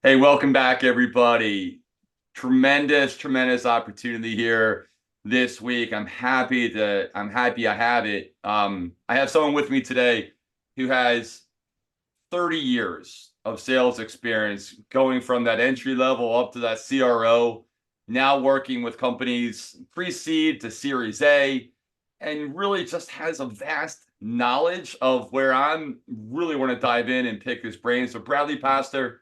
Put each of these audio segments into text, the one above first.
Hey, welcome back, everybody. Tremendous opportunity here this week. I'm happy I have it. I have someone with me today who has 30 years of sales experience, going from that entry level up to that CRO, now working with companies pre-seed to Series A, and really just has a vast knowledge of where I'm really want to dive in and pick his brain. So Bradley Pastor,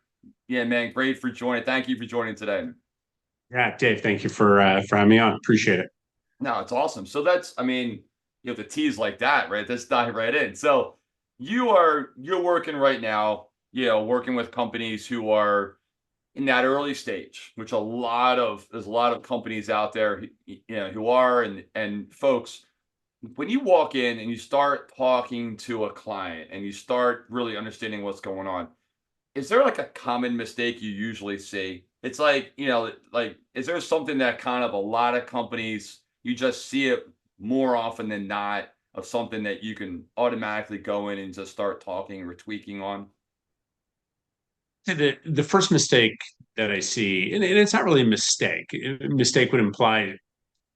yeah, man, great for joining. Thank you for joining today. Yeah, Dave, thank you for having me on. Appreciate it. No, it's awesome. So you have to tease like that, right? Let's dive right in. So you're working right now, working with companies who are in that early stage, which there's a lot of companies out there, who are and folks, when you walk in and you start talking to a client and you start really understanding what's going on, is there like a common mistake you usually see? It's like, is there something that kind of a lot of companies, you just see it more often than not, of something that you can automatically go in and just start talking or tweaking on? The first mistake that I see, and it's not really a mistake. A mistake would imply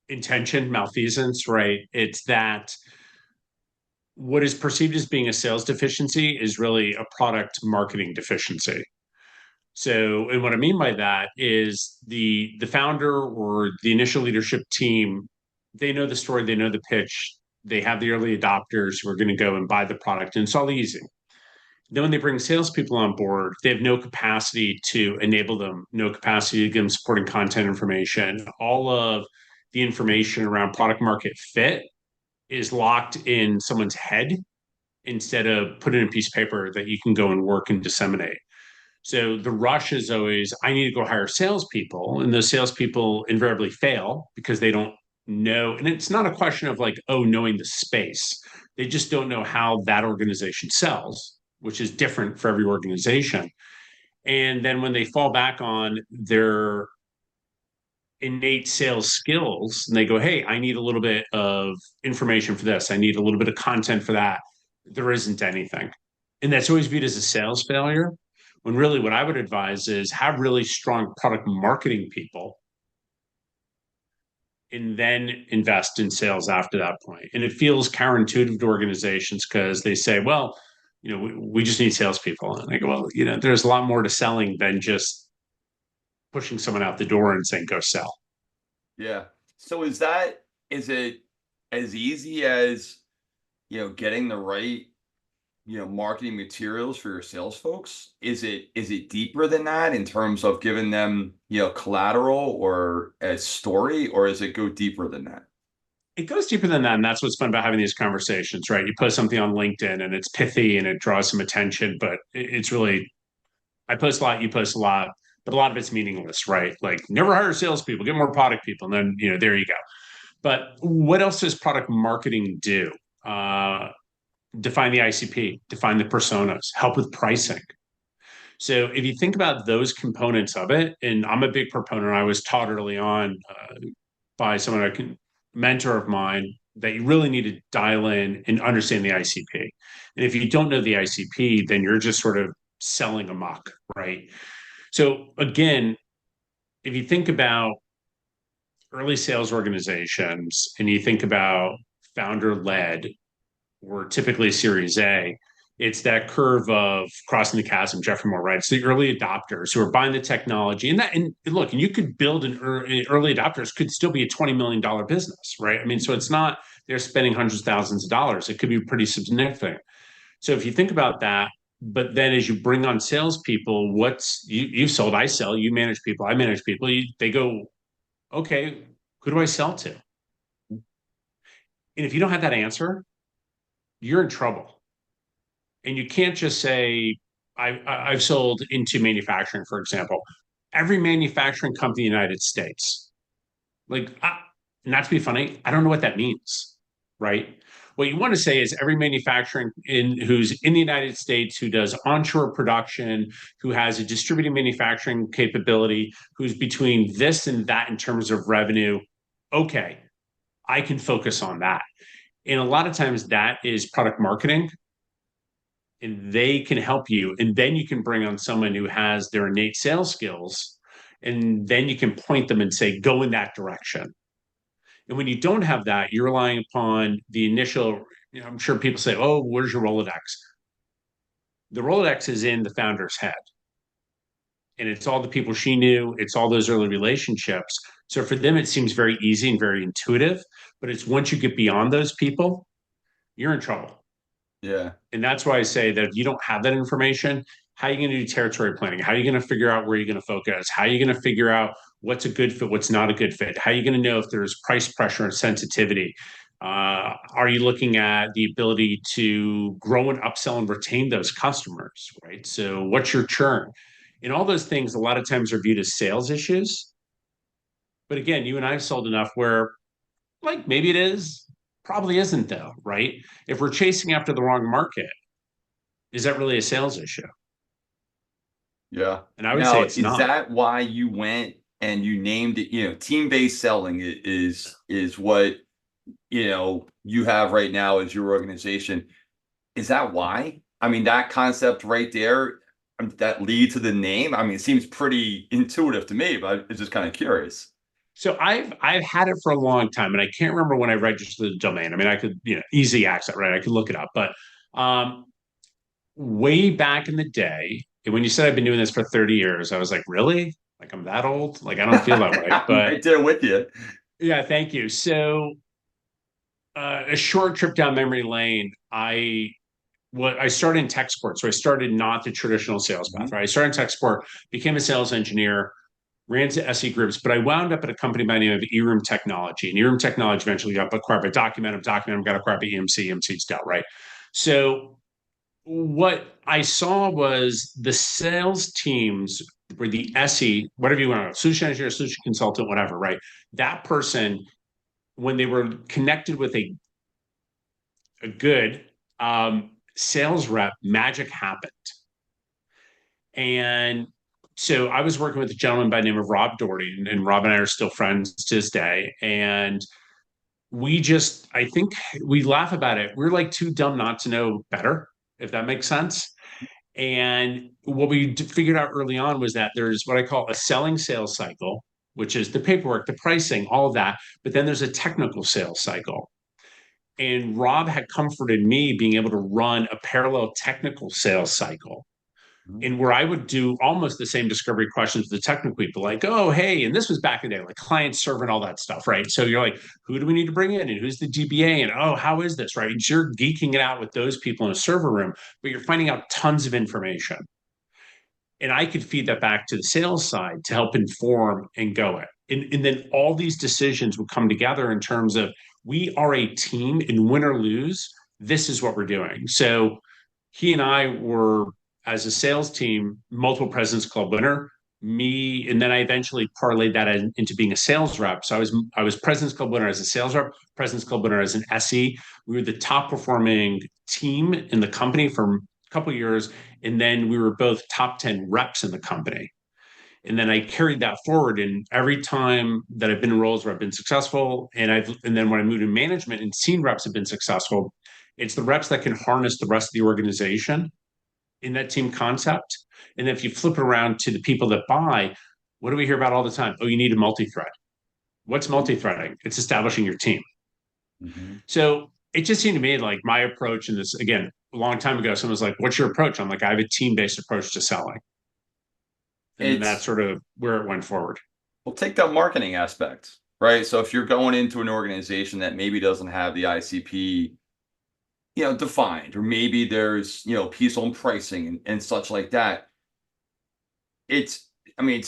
intention, malfeasance, right? It's that what is perceived as being a sales deficiency is really a product marketing deficiency. So, and what I mean by that is the founder or the initial leadership team, they know the story, they know the pitch, they have the early adopters who are going to go and buy the product, and it's all easy. Then when they bring salespeople on board, they have no capacity to enable them, no capacity to give them supporting content information. All of the information around product market fit is locked in someone's head instead of put in a piece of paper that you can go and work and disseminate. So the rush is always, I need to go hire salespeople. And those salespeople invariably fail because they don't know. And it's not a question of like, oh, knowing the space. They just don't know how that organization sells, which is different for every organization. And then when they fall back on their innate sales skills and they go, hey, I need a little bit of information for this, I need a little bit of content for that, there isn't anything. And that's always viewed as a sales failure. When really what I would advise is have really strong product marketing people and then invest in sales after that point. And it feels counterintuitive to organizations because they say, well, we just need salespeople. And I go, well, there's a lot more to selling than just pushing someone out the door and saying, go sell. Yeah. So is it as easy as, getting the right, marketing materials for your sales folks? Is it deeper than that in terms of giving them, collateral or a story, or does it go deeper than that? It goes deeper than that, and that's what's fun about having these conversations, right? You post something on LinkedIn and it's pithy and it draws some attention, but it's really, I post a lot, you post a lot, but a lot of it's meaningless, right? Like never hire salespeople, get more product people, and then there you go. But what else does product marketing do? uh, Define the ICP, define the personas, help with pricing. So if you think about those components of it, and I'm a big proponent, I was taught early on by someone, mentor of mine, that you really need to dial in and understand the ICP. And if you don't know the ICP, then you're just sort of selling amok, right? So again, if you think about early sales organizations and you think about founder led or typically Series A, it's that curve of crossing the chasm, Jeffrey Moore, right? It's the early adopters who are buying the technology. And look, and you could build early adopters could still be a $20 million business, right? I mean, so it's not they're spending hundreds of thousands of dollars. It could be pretty significant. So if you think about that, but then as you bring on salespeople, you've sold, I sell, you manage people, I manage people, they go, okay, who do I sell to? And if you don't have that answer, you're in trouble. And you can't just say, I've sold into manufacturing, for example. Every manufacturing company in the United States, like, not to be funny, I don't know what that means, right? What you want to say is every manufacturing who's in the United States, who does onshore production, who has a distributed manufacturing capability, who's between this and that in terms of revenue. Okay, I can focus on that. And a lot of times that is product marketing and they can help you. And then you can bring on someone who has their innate sales skills, and then you can point them and say, go in that direction. And when you don't have that, you're relying upon the initial, I'm sure people say, oh, where's your Rolodex? The Rolodex is in the founder's head. And it's all the people she knew, it's all those early relationships. So for them, it seems very easy and very intuitive. But it's once you get beyond those people, you're in trouble. Yeah. And that's why I say that if you don't have that information, how are you going to do territory planning? How are you going to figure out where you're going to focus? How are you going to figure out what's a good fit, what's not a good fit? How are you going to know if there's price pressure and sensitivity? Are you looking at the ability to grow and upsell and retain those customers, right? So, what's your churn? And all those things, a lot of times, are viewed as sales issues. But again, you and I have sold enough where, like, maybe it is, probably isn't, though, right? If we're chasing after the wrong market, is that really a sales issue? Yeah. And I would say Now, it's is not. that why you went and you named it, team-based selling is what, you have right now as your organization. Is that why? I mean, that concept right there, that lead to the name. I mean, it seems pretty intuitive to me, but I'm just kind of curious. So I've had it for a long time, and I can't remember when I registered the domain. I mean, I could easy access, right? I could look it up, but um, way back in the day, and when you said I've been doing this for 30 years, I was like, really? Like I'm that old? Like I don't feel that way. I'm But right there with you. yeah, thank you. So a short trip down memory lane, I started in tech support. So I started not the traditional sales path, Mhm. right? I started in tech support, became a sales engineer, ran to SE groups, but I wound up at a company by the name of eRoom Technology. And eRoom Technology eventually got acquired by Documentum, got acquired by EMC, EMC's dealt, right? So what I saw was the sales teams were the SE, whatever you want to, solution engineer, solution consultant, whatever, right? That person, when they were connected with a good sales rep, magic happened. And so I was working with a gentleman by the name of Rob Doherty, and Rob and I are still friends to this day. And I think we laugh about it. We're like too dumb not to know better, if that makes sense. And what we figured out early on was that there's what I call a selling sales cycle, which is the paperwork, the pricing, all of that. But then there's a technical sales cycle. And Rob had comforted me being able to run a parallel technical sales cycle, Mhm. and where I would do almost the same discovery questions with the technical people, like, oh, hey, and this was back in the day, like client server and all that stuff, right? So you're like, who do we need to bring in? And who's the DBA? And oh, how is this, right? And you're geeking it out with those people in a server room, but you're finding out tons of information. And I could feed that back to the sales side to help inform and go it. And then all these decisions would come together in terms of we are a team, and win or lose, this is what we're doing. So he and I were, as a sales team, multiple Presidents Club winner. Me, and then I eventually parlayed that into being a sales rep. So I was Presidents Club winner as a sales rep, Presidents Club winner as an SE. We were the top performing team in the company for a couple of years, and then we were both top 10 reps in the company. And then I carried that forward. And every time that I've been in roles where I've been successful, and then when I moved to management and seen reps have been successful, it's the reps that can harness the rest of the organization in that team concept. And then if you flip it around to the people that buy, what do we hear about all the time? Oh, you need a multi-thread. What's multi-threading? It's establishing your team. Mhm. So it just seemed to me like my approach, and this again, a long time ago, someone was like, what's your approach? I'm like, I have a team-based approach to selling. And then that's It's sort of where it went forward. We'll take that marketing aspect, right? So if you're going into an organization that maybe doesn't have the ICP, defined, or maybe there's, piece on pricing and such like that, it's, I mean,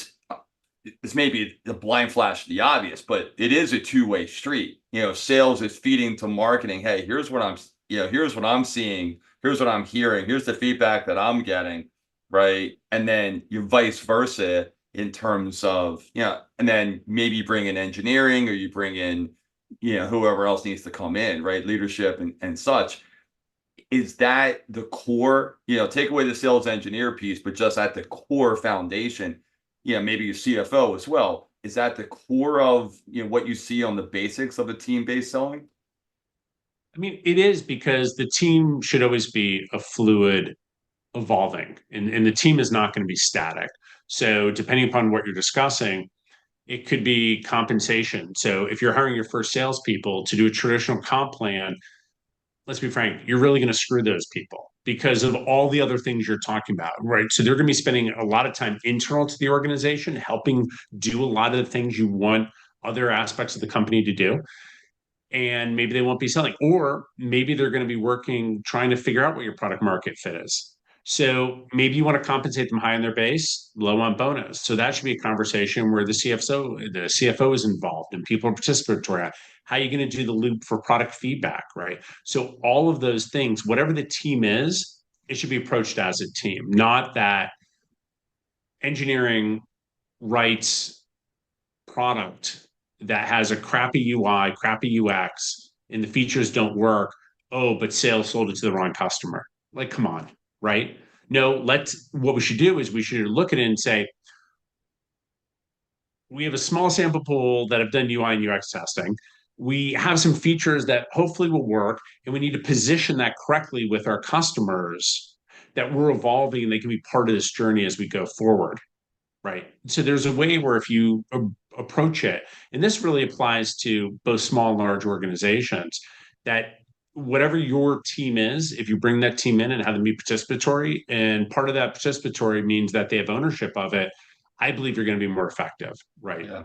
it's maybe the blind flash of the obvious, but it is a two-way street. Sales is feeding to marketing. Hey, here's what I'm seeing. Here's what I'm hearing. Here's the feedback that I'm getting, right? And then you vice versa in terms of, and then maybe you bring in engineering or you bring in, whoever else needs to come in, right? Leadership and such. Is that the core, take away the sales engineer piece, but just at the core foundation, maybe your CFO as well. Is that the core of, what you see on the basics of a team-based selling? I mean, it is because the team should always be a fluid. evolving, and the team is not going to be static. So depending upon what you're discussing, it could be compensation. So if you're hiring your first salespeople to do a traditional comp plan, let's be frank, you're really going to screw those people because of all the other things you're talking about, right? So they're going to be spending a lot of time internal to the organization, helping do a lot of the things you want other aspects of the company to do. And maybe they won't be selling, or maybe they're going to be working trying to figure out what your product market fit is. So maybe you want to compensate them high on their base, low on bonus. So that should be a conversation where the CFO is involved and people are participatory. How are you going to do the loop for product feedback, right? So all of those things, whatever the team is, it should be approached as a team, not that engineering writes product that has a crappy UI, crappy UX, and the features don't work. Oh, but sales sold it to the wrong customer. Like, come on, right? No, what we should do is we should look at it and say, we have a small sample pool that have done UI and UX testing. We have some features that hopefully will work, and we need to position that correctly with our customers that we're evolving and they can be part of this journey as we go forward. Right. So there's a way where if you approach it, and this really applies to both small and large organizations, that whatever your team is, if you bring that team in and have them be participatory, and part of that participatory means that they have ownership of it, I believe you're going to be more effective. Right. Yeah.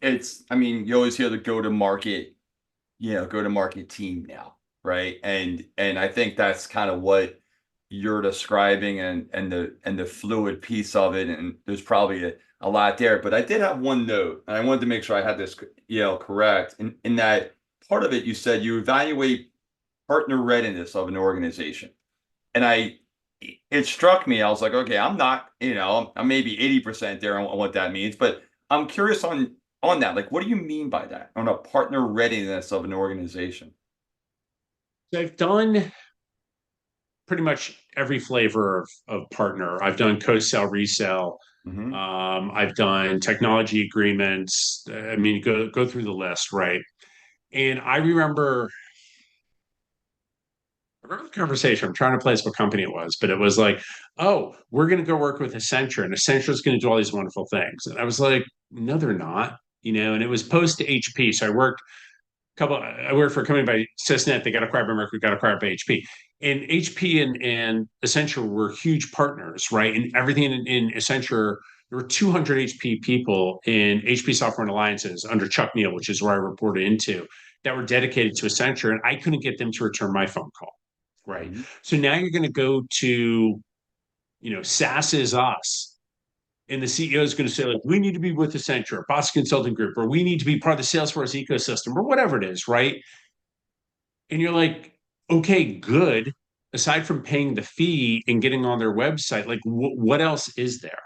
It's I mean, you always hear the go to market team now, right? And I think that's kind of what you're describing, and the fluid piece of it, and there's probably a lot there. But I did have one note, and I wanted to make sure I had this correct. In that part of it, you said you evaluate partner readiness of an organization. And it struck me, I was like, okay, I'm not, I'm maybe 80% there on what that means, but I'm curious on that. Like, what do you mean by that? On a partner readiness of an organization? So I've done pretty much every flavor of partner. I've done co-sell, resell. Hmm. I've done technology agreements. I mean, go through the list, right? And I remember the conversation. I'm trying to place what company it was, but it was like, oh, we're going to go work with Accenture, and Accenture is going to do all these wonderful things. And I was like, no, they're not. And it was post HP. So I worked for a company by Cisnet. They got acquired by Mercury, got acquired by HP. And HP and Accenture were huge partners, right? And everything in Accenture, there were 200 HP people in HP Software and Alliances under Chuck Neal, which is where I reported into, that were dedicated to Accenture. And I couldn't get them to return my phone call, right? Hmm. So now you're going to go to, SaaS is us. And the CEO is going to say, like, we need to be with Accenture, Boston Consulting Group, or we need to be part of the Salesforce ecosystem, or whatever it is, right? And you're like, okay, good. Aside from paying the fee and getting on their website, like, what else is there?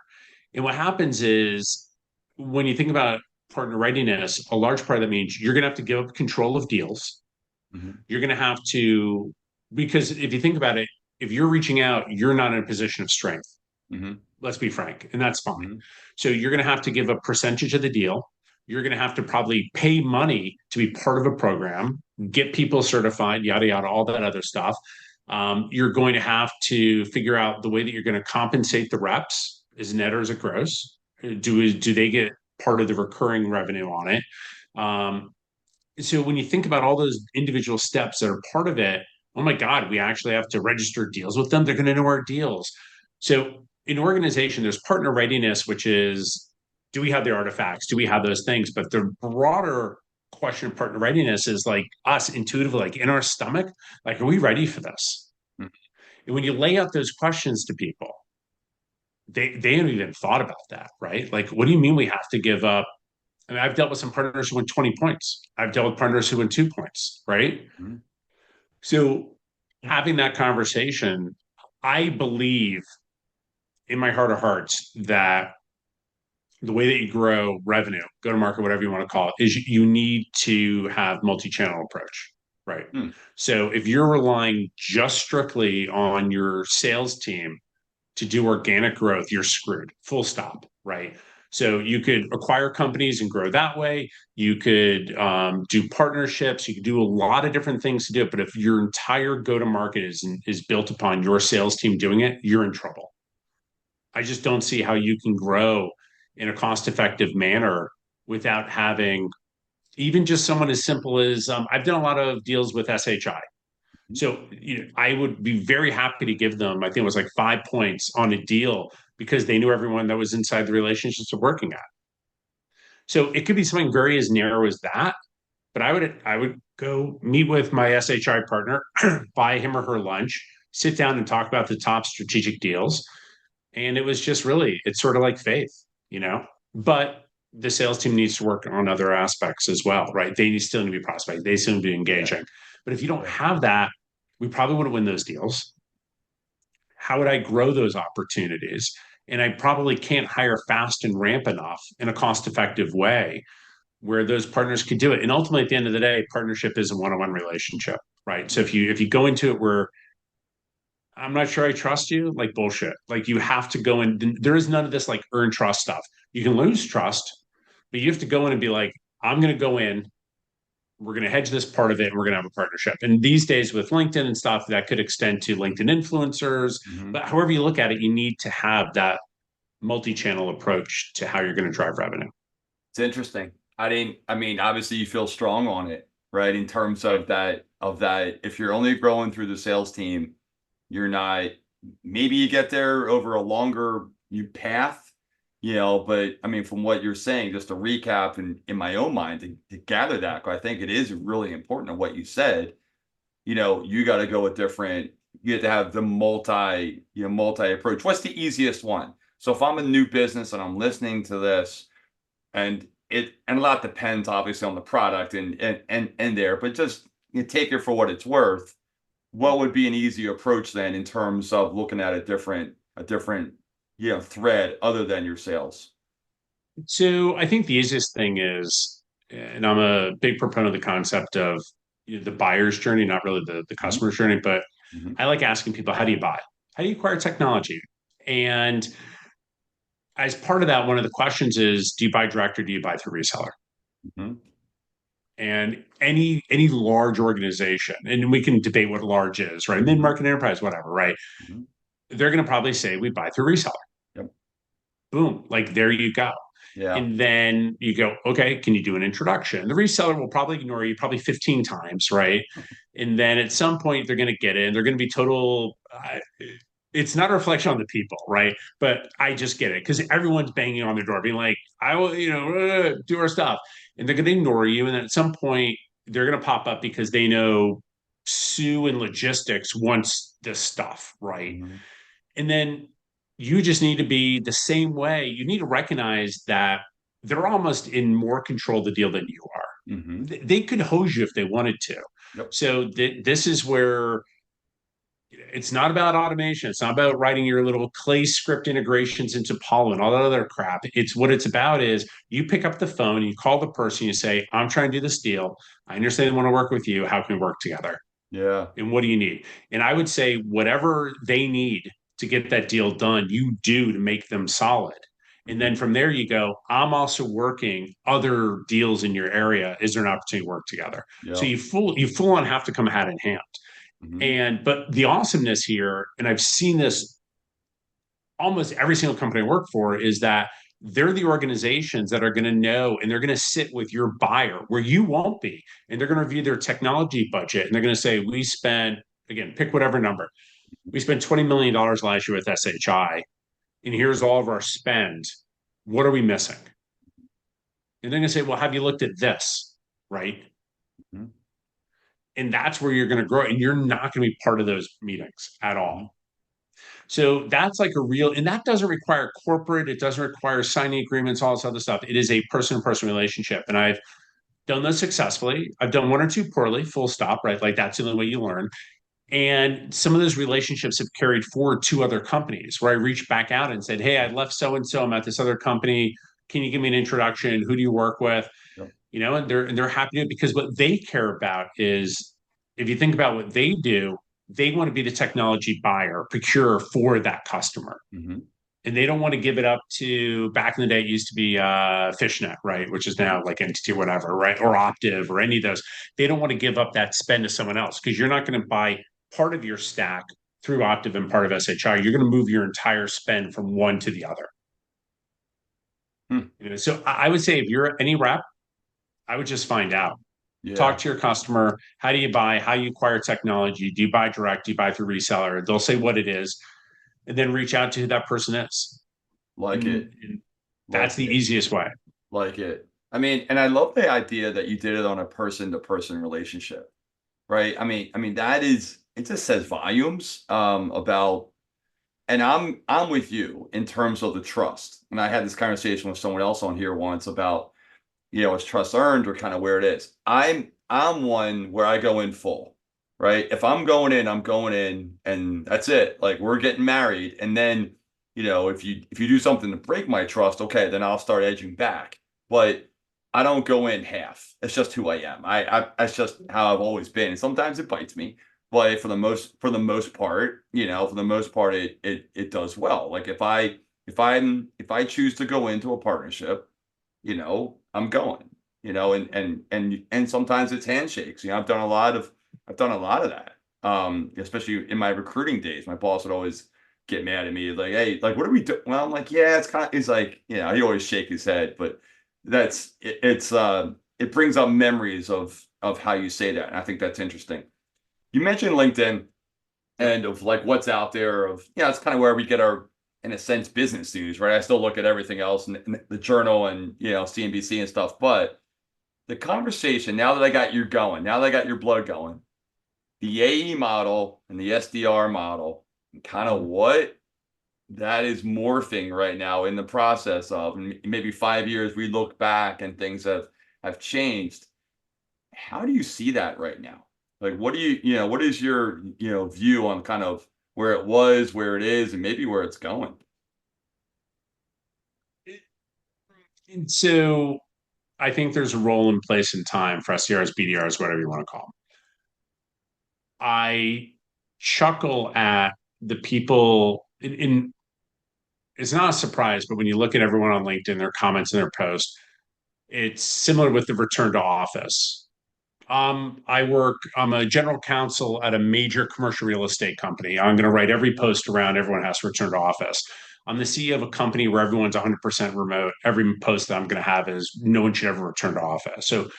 And what happens is when you think about partner readiness, a large part of that means you're going to have to give up control of deals. Hmm. You're going to have to, because if you think about it, if you're reaching out, you're not in a position of strength. Hmm. Let's be frank, and that's fine. Hmm. So you're going to have to give a percentage of the deal. You're going to have to probably pay money to be part of a program, get people certified, yada, yada, all that other stuff. You're going to have to figure out the way that you're going to compensate the reps. Is net or is it gross? Do they get part of the recurring revenue on it? So when you think about all those individual steps that are part of it, oh my God, we actually have to register deals with them. They're going to know our deals. So in organization, there's partner readiness, which is, do we have the artifacts? Do we have those things? But the broader question of partner readiness is like us intuitively, like in our stomach, like, are we ready for this? And when you lay out those questions to people, they haven't even thought about that, right? Like, what do you mean we have to give up? I mean, I've dealt with some partners who win 20 points. I've dealt with partners who win 2 points, right? Hmm. So having that conversation, I believe in my heart of hearts that the way that you grow revenue, go to market, whatever you want to call it, is you need to have multi-channel approach, right? Hmm. So if you're relying just strictly on your sales team to do organic growth, you're screwed. Full stop, right? So you could acquire companies and grow that way. You could do partnerships. You could do a lot of different things to do it. But if your entire go to market is built upon your sales team doing it, you're in trouble. I just don't see how you can grow in a cost effective manner without having even just someone as simple as I've done a lot of deals with SHI. So I would be very happy to give them, I think it was like 5 points on a deal because they knew everyone that was inside the relationships of working at. So it could be something very as narrow as that. But I would go meet with my SHI partner, buy him or her lunch, sit down and talk about the top strategic deals. And it was just really, it's sort of like faith, you know. But the sales team needs to work on other aspects as well, right? They still need to be prospecting, they still need to be Yeah. engaging. But if you don't Yeah. have that, we probably wouldn't win those deals. How would I grow those opportunities? And I probably can't hire fast and ramp enough in a cost effective way where those partners could do it. And ultimately, at the end of the day, partnership is a one-on-one relationship, right? So if you go into it where I'm not sure I trust you, like bullshit. Like you have to go in. There is none of this like earn trust stuff. You can lose trust, but you have to go in and be like, I'm going to go in. We're going to hedge this part of it, and we're going to have a partnership. And these days with LinkedIn and stuff, that could extend to LinkedIn influencers. Hmm. But however you look at it, you need to have that multi-channel approach to how you're going to drive revenue. It's interesting. I mean, obviously you feel strong on it, right? In terms of that, if you're only growing through the sales team, you're not, maybe you get there over a longer path, but I mean, from what you're saying, just to recap in my own mind to gather that, 'cause I think it is really important to what you said, you got to go with different, you have to have the multi approach. What's the easiest one? So if I'm a new business and I'm listening to this, and a lot depends obviously on the product and there, but just take it for what it's worth. What would be an easy approach then in terms of looking at a different thread other than your sales? So I think the easiest thing is, and I'm a big proponent of the concept of the buyer's journey, not really the Hmm. customer's journey, but Hmm. I like asking people, how do you buy? How do you acquire technology? And as part of that, one of the questions is, do you buy direct or do you buy through reseller? Hmm. And any large organization, and we can debate what large is, right? Mid Hmm. market enterprise, whatever, right? Hmm. They're going to probably say we buy through reseller. Yep. Boom, like there you go. Yeah. And then you go, okay, can you do an introduction? The reseller will probably ignore you probably 15 times, right? And then at some point they're going to get in. They're going to be total. It's not a reflection on the people, right? But I just get it because everyone's banging on their door, being like, "I will, do our stuff," and they're going to ignore you. And then at some point they're going to pop up because they know Sue and logistics wants this stuff, right? Hmm. And then you just need to be the same way. You need to recognize that they're almost in more control of the deal than you Hmm. are. They could hose you if they wanted to. Yep. So this is where it's not about automation. It's not about writing your little clay script integrations into Apollo and all that other crap. It's what it's about is you pick up the phone, you call the person, you say, I'm trying to do this deal. I understand they want to work with you. How can we work together? Yeah. And what do you need? And I would say whatever they need to get that deal done, you do to make them solid. And then Hmm. from there you go, I'm also working other deals in your area. Is there an opportunity to work together? So Yeah. you full on have to come hand in hand. Hmm. And but the awesomeness here, and I've seen this almost every single company I work for, is that they're the organizations that are going to know and they're going to sit with your buyer where you won't be. And they're going to review their technology budget and they're going to say, we spent, again, pick whatever number. We spent $20 million last year with SHI, and here's all of our spend. What are we missing? And they're going to say, well, have you looked at this? Right. Hmm. And that's where you're going to grow. And you're not going to be part of those meetings at all. Hmm. So that's like a real, and that doesn't require corporate, it doesn't require signing agreements, all this other stuff. It is a person to person relationship. And I've done those successfully. I've done one or two poorly, full stop, right? Like that's the only way you learn. And some of those relationships have carried forward to other companies where I reached back out and said, hey, I left so and so, I'm at this other company. Can you give me an introduction? Who do you work with? Yep. And they're happy to because what they care about is if you think about what they do, they want to be the technology buyer, procurer for that customer. Hmm. and they don't want to give it up to, back in the day it used to be Fishnet, right, which is now like Entity or whatever, right, or Optiv or any of those. They don't want to give up that spend to someone else because you're not going to buy part of your stack through Optiv and part of SHI. You're going to move your entire spend from one to the other. Hmm. So I would say if you're any rep, I would just find out. Talk Yeah, to your customer. How do you buy? How you acquire technology? Do you buy direct? Do you buy through reseller? They'll say what it is, and then reach out to who that person is. like it, And that's like the it, easiest way. like it. I mean, and I love the idea that you did it on a person to person relationship, right? I mean that is it just says volumes about and I'm with you in terms of the trust. And I had this conversation with someone else on here once about, is trust earned or kind of where it is. I'm one where I go in full, right? If I'm going in and that's it. Like we're getting married. And then, if you do something to break my trust, okay, then I'll start edging back. But I don't go in half. It's just who I am. I that's just how I've always been. And sometimes it bites me. But for the most part, it does well. Like if I choose to go into a partnership, I'm going, and sometimes it's handshakes. I've done a lot of that. Especially in my recruiting days. My boss would always get mad at me, like, hey, like, what are we doing? Well, I'm like, yeah, it's kind of, he's like, he always shake his head, but it brings up memories of how you say that. And I think that's interesting. You mentioned LinkedIn Yep. and of like what's out there of, it's kind of where we get our, in a sense, business news, right? I still look at everything else and the journal and, CNBC and stuff, but the conversation, now that I got you going, now that I got your blood going, the AE model and the SDR model, and kind of what that is morphing right now in the process of, and maybe 5 years we look back and things have changed. How do you see that right now? Like, what is your, view on kind of where it was, where it is, and maybe where it's going? And so I think there's a role in place and time for SDRs, BDRs, whatever you want to call them. I chuckle at the people it's not a surprise, but when you look at everyone on LinkedIn, their comments and their posts, it's similar with the return to office. I'm a general counsel at a major commercial real estate company. I'm going to write every post around everyone has to return to office. I'm the CEO of a company where everyone's 100% remote. Every post that I'm going to have is no one should ever return to office. So,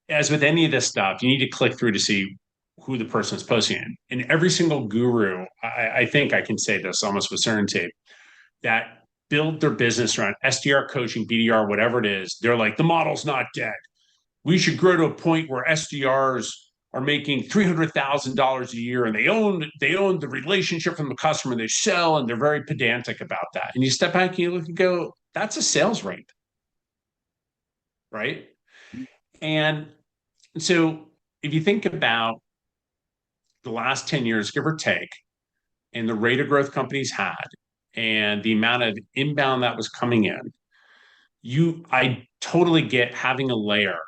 as with any of this stuff, you need to click through to see who the person is posting in. And every single guru, I think I can say this almost with certainty, that build their business around SDR coaching, BDR, whatever it is, they're like, the model's not dead. We should grow to a point where SDRs are making $300,000 a year and they own the relationship from the customer. They sell and they're very pedantic about that. And you step back and you look and go, that's a sales rate, right? And so if you think about the last 10 years, give or take, and the rate of growth companies had and the amount of inbound that was coming in, I totally get having a layer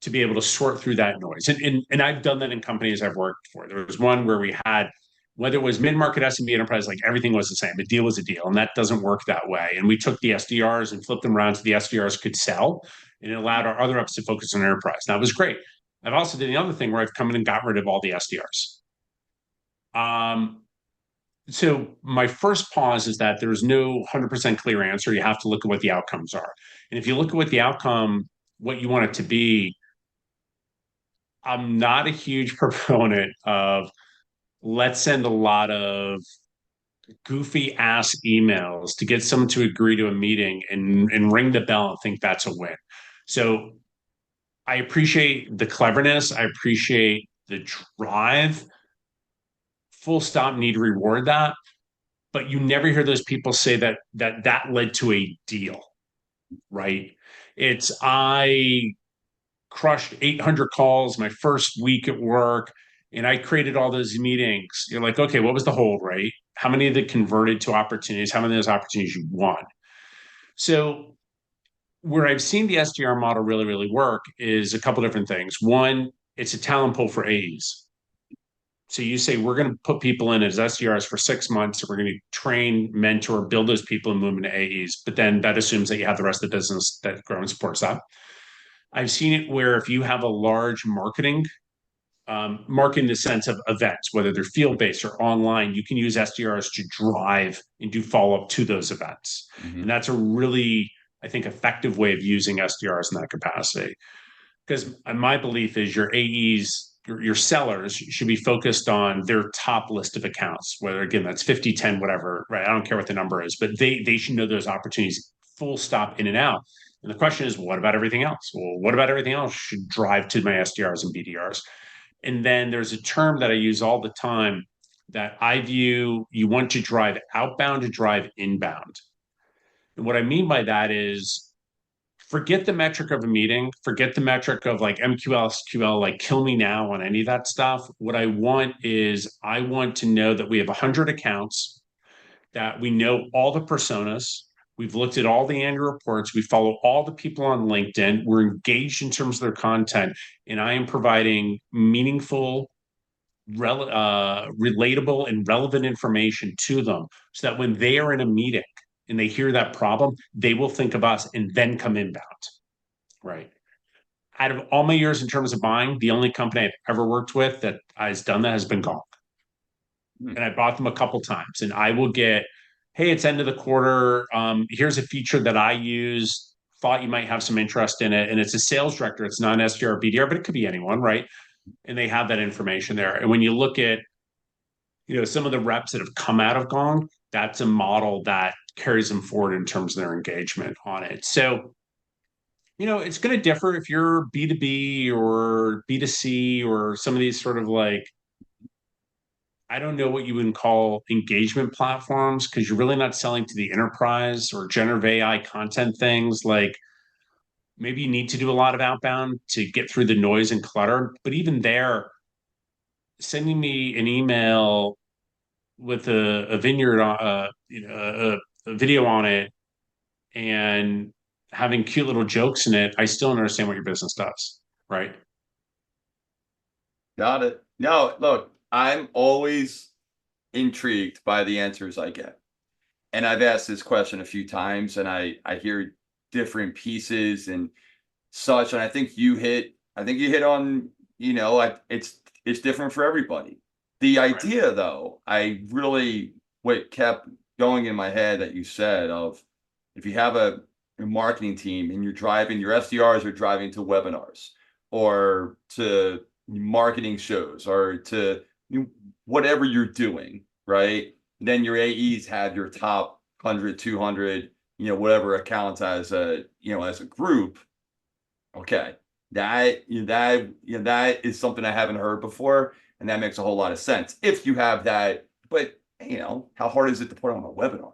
to be able to sort through that noise. And I've done that in companies I've worked for. There was one where we had, whether it was mid-market SMB enterprise, like everything was the same. A deal was a deal, and that doesn't work that way. And we took the SDRs and flipped them around so the SDRs could sell, and it allowed our other ups to focus on enterprise. That was great. I've also done the other thing where I've come in and got rid of all the SDRs. So my first pause is that there's no 100% clear answer. You have to look at what the outcomes are. And if you look at what the outcome, what you want it to be, I'm not a huge proponent of let's send a lot of goofy ass emails to get someone to agree to a meeting and ring the bell and think that's a win. So I appreciate the cleverness. I appreciate the drive. Full stop, need to reward that. But you never hear those people say that led to a deal, right? It's I crushed 800 calls my first week at work and I created all those meetings. You're like, okay, what was the hold rate? How many of them converted to opportunities? How many of those opportunities you won? So where I've seen the SDR model really, really work is a couple different things. One, it's a talent pool for AEs. So you say we're going to put people in as SDRs for 6 months, and we're going to train, mentor, build those people and move them to AEs. But then that assumes that you have the rest of the business that grow and supports that. I've seen it where if you have a large marketing in the sense of events, whether they're field based or online, you can use SDRs to drive and do follow up to those events. Mm-hmm. And that's a really, I think, effective way of using SDRs in that capacity. Because my belief is your AEs, your sellers should be focused on their top list of accounts, whether again that's 50, 10, whatever, right? I don't care what the number is, but they should know those opportunities full stop in and out. And the question is, what about everything else? Well, what about everything else should drive to my SDRs and BDRs? And then there's a term that I use all the time that I view you want to drive outbound to drive inbound. And what I mean by that is forget the metric of a meeting, forget the metric of like MQL, SQL, like kill me now on any of that stuff. What I want is I want to know that we have 100 accounts, that we know all the personas. We've looked at all the annual reports. We follow all the people on LinkedIn. We're engaged in terms of their content. And I am providing meaningful, relatable, and relevant information to them so that when they are in a meeting and they hear that problem, they will think of us and then come inbound. Right. Out of all my years in terms of buying, the only company I've ever worked with that has done that has been Gong. Mm-hmm. And I bought them a couple times. And I will get, hey, it's end of the quarter. Here's a feature that I use. Thought you might have some interest in it. And it's a sales director. It's not an SDR, BDR, but it could be anyone, right? And they have that information there. And when you look at, some of the reps that have come out of Gong, that's a model that carries them forward in terms of their engagement on it. So it's going to differ if you're B2B or B2C or some of these sort of like, I don't know what you would call engagement platforms because you're really not selling to the enterprise or generative AI content things. Like maybe you need to do a lot of outbound to get through the noise and clutter. But even there, sending me an email with a vineyard, a video on it and having cute little jokes in it, I still don't understand what your business does, right? Got it. No, look, I'm always intrigued by the answers I get. And I've asked this question a few times and I hear different pieces and such. And I think you hit on, it's different for everybody. The Right. idea though, what kept going in my head that you said of if you have a marketing team and your SDRs are driving to webinars or to marketing shows or to whatever you're doing, right? Then your AEs have your top 100, 200, whatever accounts as a group. Okay. That is something I haven't heard before. And that makes a whole lot of sense if you have that. But, how hard is it to put on a webinar?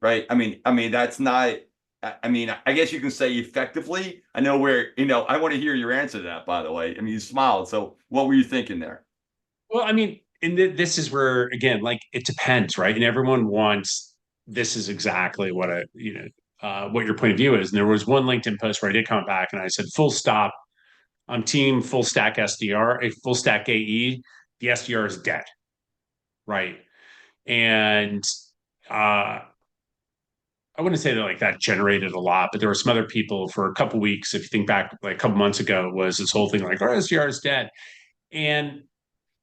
Right. That's not, I guess you can say effectively. I know where, I want to hear your answer to that, by the way. You smiled. So what were you thinking there? Well, and this is where again, like it depends, right? And everyone wants this is exactly what your point of view is. And there was one LinkedIn post where I did come back and I said, full stop, I'm team full stack SDR, a full stack AE. The SDR is dead, right? And uh, I wouldn't say that like that generated a lot, but there were some other people for a couple weeks. If you think back, like a couple months ago, was this whole thing like our SDR is dead, and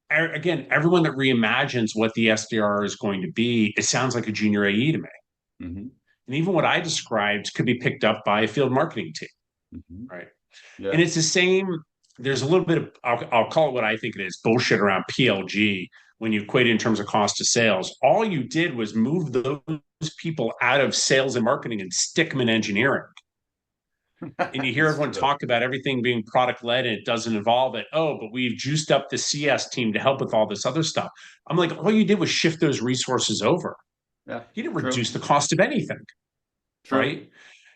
again, everyone that reimagines what the SDR is going to be, it sounds like a junior AE to me. Mm-hmm. And even what I described could be picked up by a field marketing team, Mm-hmm. right? And Yeah. it's the same. There's a little bit of, I'll call it what I think it is, bullshit around PLG when you equate it in terms of cost of sales. All you did was move those people out of sales and marketing and stick them in engineering. And you hear It's everyone true. talk about everything being product led and it doesn't involve it. Oh, but we've juiced up the CS team to help with all this other stuff. I'm like, all you did was shift those resources over. Yeah. You didn't True. reduce the cost of anything, True. right?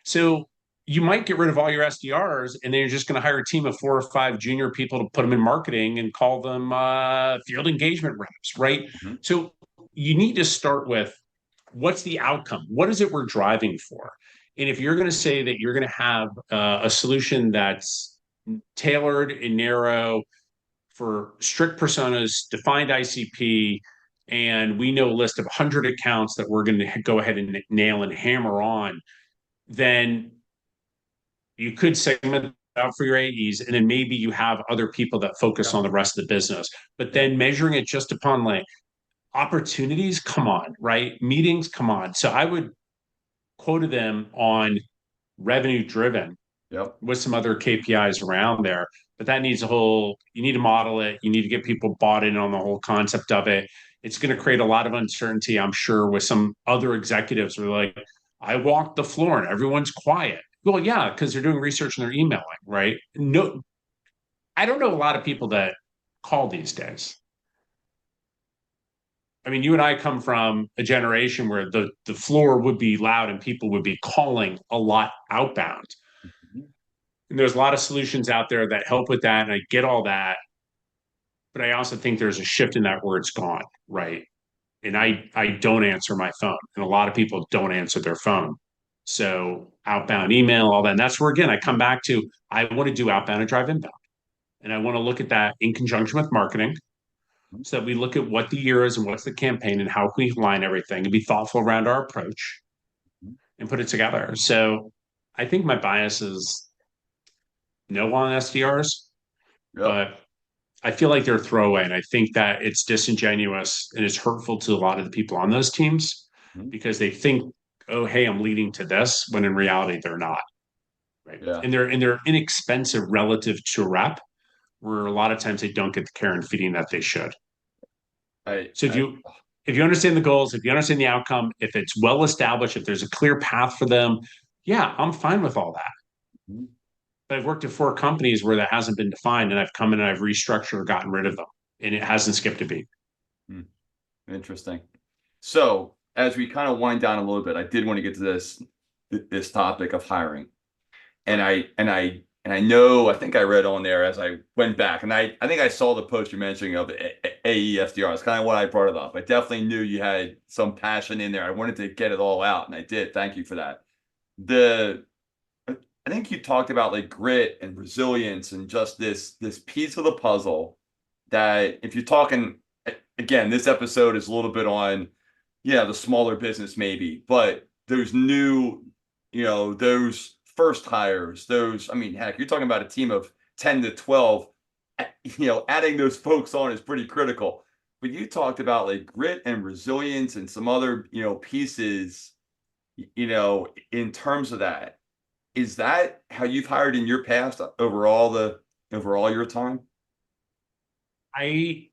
So you might get rid of all your SDRs and then you're just going to hire a team of 4 or 5 junior people to put them in marketing and call them field engagement reps, right? Mm-hmm. So you need to start with what's the outcome? What is it we're driving for? And if you're going to say that you're going to have a solution that's tailored and narrow for strict personas, defined ICP, and we know a list of 100 accounts that we're going to go ahead and nail and hammer on, then you could segment out for your AEs, and then maybe you have other people that focus Yep. on the rest of the business. But Yep. then measuring it just upon like opportunities, come on, right? Meetings, come on. So I would quote them on revenue driven Yep. with some other KPIs around there. But that needs a whole, you need to model it. You need to get people bought in on the whole concept of it. It's going to create a lot of uncertainty, I'm sure, with some other executives who are like, I walked the floor and everyone's quiet. Well, yeah, because they're doing research and they're emailing, right? No, I don't know a lot of people that call these days. I mean, you and I come from a generation where the floor would be loud and people would be calling a lot outbound. Mhm. And there's a lot of solutions out there that help with that. And I get all that. But I also think there's a shift in that where it's gone, right? And I don't answer my phone. And a lot of people don't answer their phone. So outbound email, all that. And that's where again I come back to I want to do outbound and drive inbound. And I want to look at that in conjunction with marketing so that we look at what the year is and what's the campaign and how can we align everything and be thoughtful around our approach and put it together. So I think my bias is no on SDRs, Yep. but I feel like they're a throwaway. And I think that it's disingenuous and it's hurtful to a lot of the people on those teams Mhm. because they think, oh, hey, I'm leading to this, when in reality they're not. Right. Yeah. And they're inexpensive relative to a rep, where a lot of times they don't get the care and feeding that they should. I, So if I, you understand the goals, if you understand the outcome, if it's well established, if there's a clear path for them, yeah, I'm fine with all that. Mhm. But I've worked at 4 companies where that hasn't been defined, and I've come in and I've restructured or gotten rid of them, and it hasn't skipped a beat. Hmm. Interesting. So as we kind of wind down a little bit, I did want to get to this topic of hiring. And Right. I know, I think I read on there as I went back, and I think I saw the post you're mentioning of AEFDR. It's kind of why I brought it up. I definitely knew you had some passion in there. I wanted to get it all out, and I did. Thank you for that. The I think you talked about like grit and resilience and just this piece of the puzzle that if you're talking again, this episode is a little bit on, yeah, the smaller business maybe, but those new, those first hires, those, I mean, heck, you're talking about a team of 10 to 12, adding those folks on is pretty critical. But you talked about like grit and resilience and some other, pieces, in terms of that. Is that how you've hired in your past over all your time? I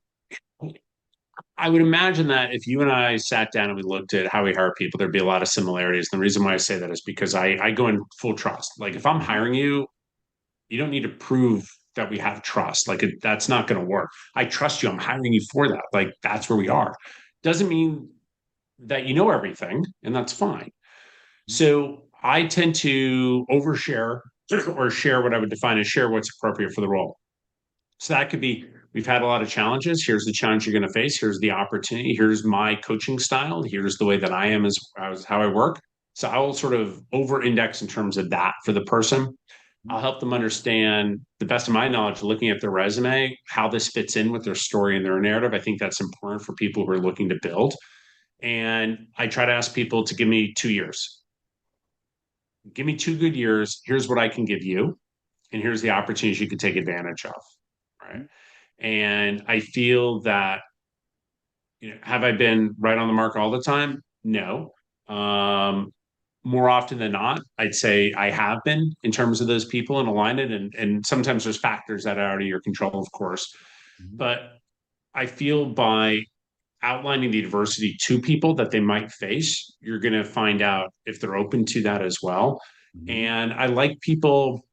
I would imagine that if you and I sat down and we looked at how we hire people, there'd be a lot of similarities. And the reason why I say that is because I go in full trust. Like if I'm Mhm. hiring you, you don't need to prove that we have trust. Like that's not going to work. I trust you. I'm hiring you for that. Like that's where we are. Doesn't mean that you know everything, and that's fine. So I tend to overshare or share what I would define as share what's appropriate for the role. So that could be we've had a lot of challenges. Here's the challenge you're going to face. Here's the opportunity. Here's my coaching style. Here's the way that I am as how I work. So I will sort of over index in terms of that for the person. I'll help them understand the best of my knowledge, looking at their resume, how this fits in with their story and their narrative. I think that's important for people who are looking to build. And I try to ask people to give me 2 years. Give me 2 good years. Here's what I can give you. And here's the opportunities you can take advantage of. Right. Mhm. And I feel that, have I been right on the mark all the time? No. Um, More often than not, I'd say I have been in terms of those people and align it. And sometimes there's factors that are out of your control, of course. Mhm. But I feel by outlining the adversity to people that they might face, you're going to find out if they're open to that as well. Mhm. And I like people,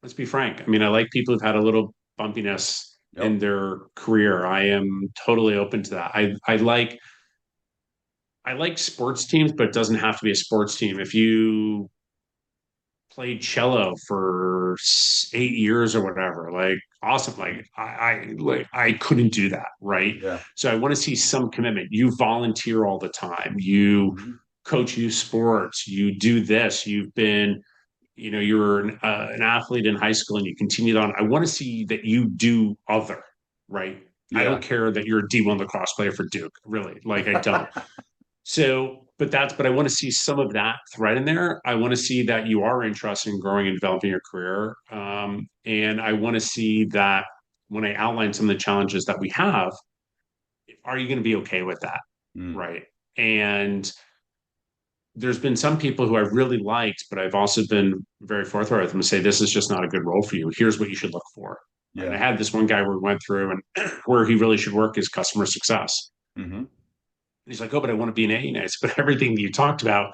let's be frank. I mean, I like people who've had a little bumpiness in Yep. their career. I am totally open to that. I like sports teams, but it doesn't have to be a sports team. If you played cello for 8 years or whatever, like awesome. Like I couldn't do that, right? Yeah. So I want to see some commitment. You volunteer all the time. You Mhm. coach youth sports. You do this. You've been, you're an athlete in high school and you continued on. I want to see that you do other. right? I Yeah. don't care that you're a D1 lacrosse player for Duke, really. Like, I don't. So, but I want to see some of that thread in there. I want to see that you are interested in growing and developing your career. And I want to see that when I outline some of the challenges that we have, are you going to be okay with that? Mm, Right. And there's been some people who I've really liked, but I've also been very forthright with them to say, this is just not a good role for you. Here's what you should look for. Right. And I yeah. had this one guy where we went through and where he really should work is customer success. Hmm. And he's like, oh, but I want to be an AE. And I said, but everything that you talked about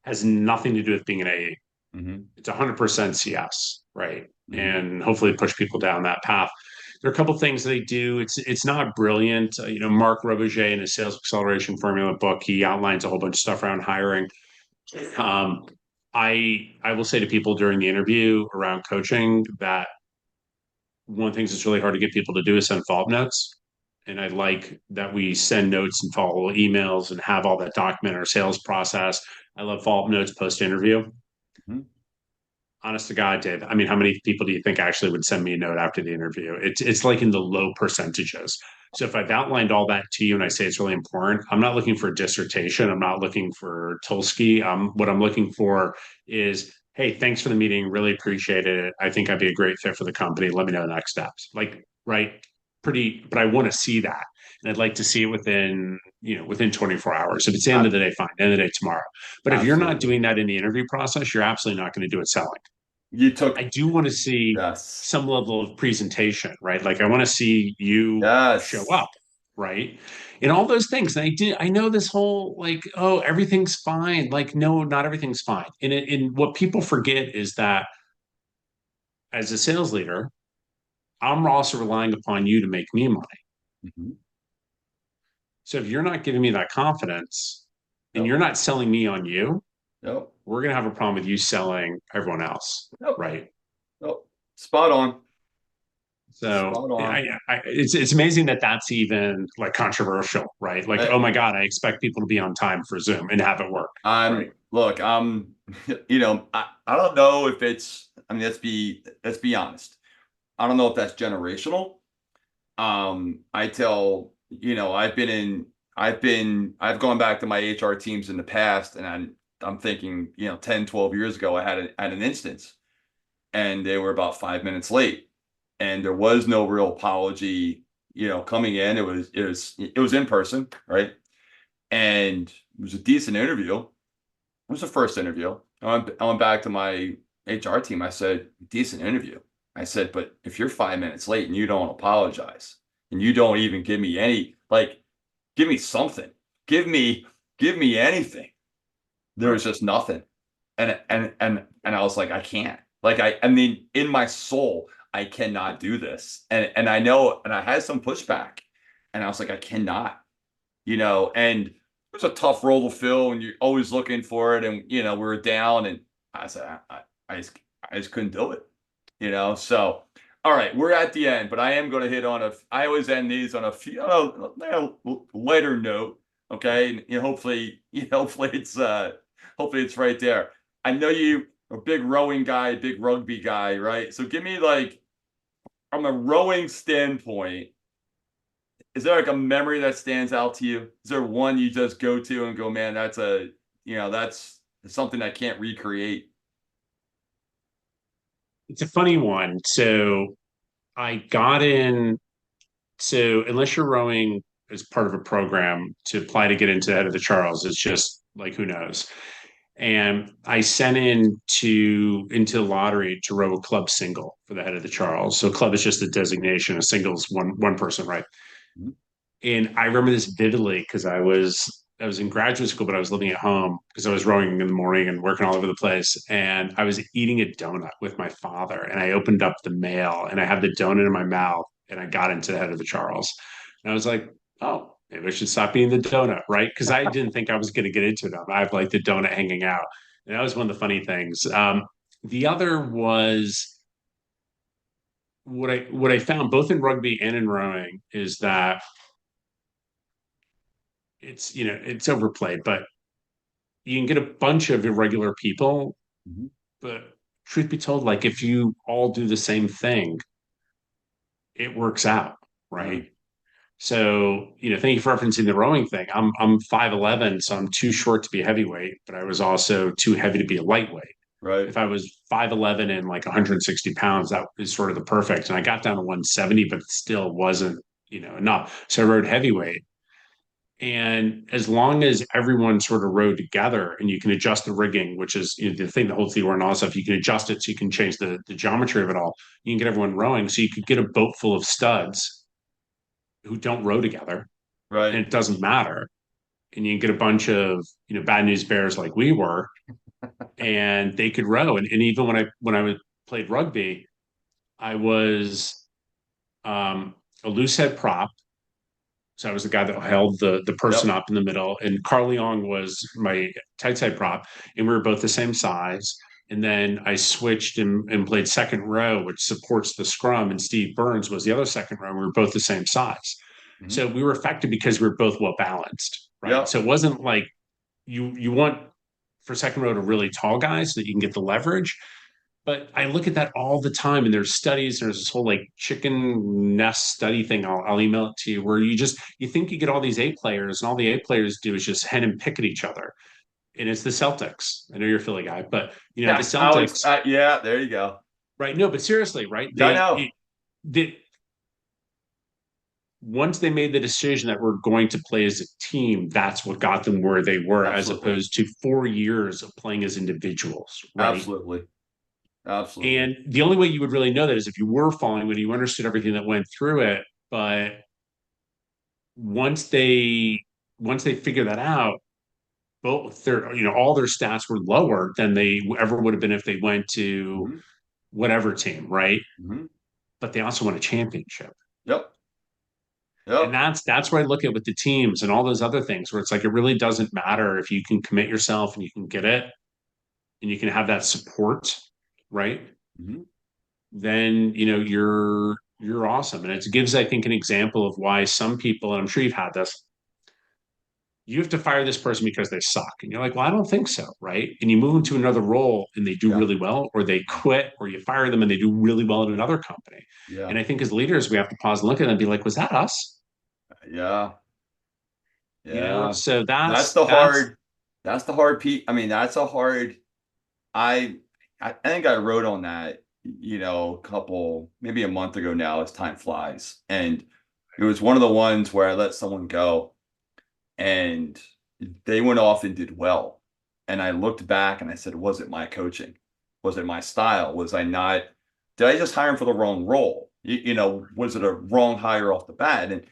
has nothing to do with being an AE. Hmm. It's 100% CS, right? Hmm. And hopefully push people down that path. There are a couple of things they do. It's not brilliant. Mark Robuget in his Sales Acceleration Formula book, he outlines a whole bunch of stuff around hiring. Um, I will say to people during the interview around coaching that one of the things that's really hard to get people to do is send follow-up notes. And I like that we send notes and follow emails and have all that document our sales process. I love follow-up notes post interview. Hmm. Honest to God, Dave. I mean, how many people do you think actually would send me a note after the interview? It's like in the low percentages. So if I've outlined all that to you and I say it's really important, I'm not looking for a dissertation. I'm not looking for Tulski. What I'm looking for is, hey, thanks for the meeting. Really appreciate it. I think I'd be a great fit for the company. Let me know the next steps. Like, right, pretty, but I want to see that. And I'd like to see it within 24 hours. If it's the end of the day, fine. End of the day tomorrow. But if you're not Absolutely. doing that in the interview process, you're absolutely not going to do it selling. You I took, do want to see yes. some level of presentation, right? Like I want to see you show Yes. up, right? And all those things. And I know this whole like, oh, everything's fine. Like, no, not everything's fine. And what people forget is that as a sales leader, I'm also relying upon you to make me money. Hmm. So if you're not giving me that confidence and Yep. you're not selling me on you, Yep. we're going to have a problem with you selling everyone else, Yep. right? Yep. Spot on. So Spot on. it's amazing that that's even like controversial, right? Like, I, oh my God, I expect people to be on time for Zoom and have it work, right? I'm look, I'm I don't know if it's I mean let's be honest. I don't know if that's generational. I tell, I've gone back to my HR teams in the past and I'm thinking, 10, 12 years ago I had an instance and they were about 5 minutes late and there was no real apology, coming in. It was in person, right? And it was a decent interview. It was the first interview. I went back to my HR team. I said, decent interview. I said, but if you're 5 minutes late and you don't apologize and you don't even give me any, like, give me something, give me, give me anything. There was Right. just nothing. And I was like, I can't. Like, I mean, in my soul, I cannot do this. And I know, and I had some pushback. And I was like, I cannot, and it was a tough role to fill and you're always looking for it. And, we were down and I said, I just couldn't do it, So, all right, we're at the end, but I am going to hit on I always end these on a few, lighter note. Okay. And, hopefully it's right there. I know you are a big rowing guy, big rugby guy, right? So give me like, from a rowing standpoint, is there like a memory that stands out to you? Is there one you just go to and go, man, that's something I can't recreate? It's a funny one. So I got in. So unless you're rowing as part of a program to apply to get into the head of the Charles, it's just like who knows. And I sent into the lottery to row a club single for the head of the Charles. So club is just a designation. A single is one person, right? Mhm. And I remember this vividly because I was in graduate school, but I was living at home because I was rowing in the morning and working all over the place. And I was eating a donut with my father, and I opened up the mail and I had the donut in my mouth, and I got into the head of the Charles, and I was like, oh, maybe I should stop eating the donut, right? Because I didn't think I was going to get into it. I have like the donut hanging out, and that was one of the funny things. The other was what I found both in rugby and in rowing is that it's overplayed, but you can get a bunch of irregular people. Mhm. But truth be told, like if you all do the same thing, it works out. right? So, thank you for referencing the rowing thing. I'm 5'11", so I'm too short to be a heavyweight, but I was also too heavy to be a lightweight. Right. If I was 5'11" and like 160 pounds, that is sort of the perfect. And I got down to 170, but still wasn't, enough. So I rode heavyweight. And as long as everyone sort of rode together and you can adjust the rigging, which is the thing that holds the oar and all that stuff, you can adjust it so you can change the geometry of it all. You can get everyone rowing. So you could get a boat full of studs who don't row together, and Right. it doesn't matter. And you can get a bunch of bad news bears like we were, and they could row. And even when I played rugby, I was a loose head prop. So I was the guy that held the person Yep. up in the middle, and Carl Leong was my tight side prop, and we were both the same size. And then I switched and played second row, which supports the scrum, and Steve Burns was the other second row. And we were both the same size, Hmm. so we were effective because we were both well balanced, right? Yep. So it wasn't like you want for second row to really tall guys so that you can get the leverage, but I look at that all the time, and there's studies. There's this whole like chicken nest study thing. I'll email it to you, where you think you get all these A players, and all the A players do is just hen and pick at each other. And it's the Celtics. I know you're a Philly guy, but the Yeah. Alex. Celtics, Yeah. There you go. right? No, but seriously, right? Yeah, I know. They once they made the decision that we're going to play as a team, that's what got them where they were, as Absolutely. opposed to 4 years of playing as individuals, right? Absolutely. Absolutely. And the only way you would really know that is if you were following it, you understood everything that went through it. But once they once they figure that out, both their all their stats were lower than they ever would have been if they went to Hmm. whatever team, right? Hmm. But they also won a championship. Yep. And Yep. that's where I look at with the teams and all those other things where it's like it really doesn't matter if you can commit yourself and you can get it and you can have that support, right? Hmm. Then you're awesome. And it gives, I think, an example of why some people, and I'm sure you've had this, you have to fire this person because they suck. And you're like, well, I don't think so, right? And you move them to another role and they do Yeah. really well, or they quit, or you fire them and they do really well at another company. Yeah. And I think as leaders, we have to pause and look at them and be like, was that us? Yeah. Yeah. So That's that's the that's hard. That's the hard piece. I mean, that's a hard. I I think I wrote on that, a couple, maybe a month ago now, as time flies. And it was one of the ones where I let someone go and they went off and did well. And I looked back and I said, was it my coaching? Was it my style? Was I not, did I just hire him for the wrong role? Was it a wrong hire off the bat? And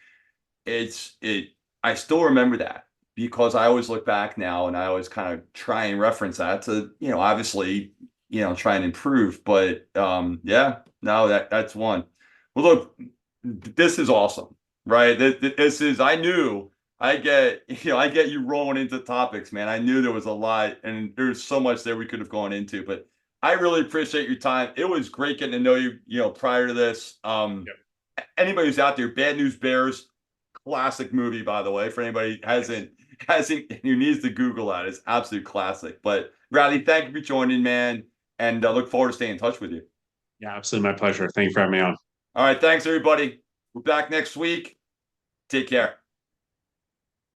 I still remember that because I always look back now and I always kind of try and reference that to, obviously, try and improve. But yeah, no, that's one. Well, look, this is awesome, right? This is, I knew I get you rolling into topics, man. I knew there was a lot and there's so much there we could have gone into, but I really appreciate your time. It was great getting to know you, prior to this. Anybody who's out there, Bad News Bears, classic movie, by the way, for anybody hasn't who needs to Google that. It's absolute classic. But Bradley, thank you for joining, man, and I look forward to staying in touch with you. yeah, absolutely my pleasure. Thank you for having me on. All right, thanks everybody. We're back next week. Take care.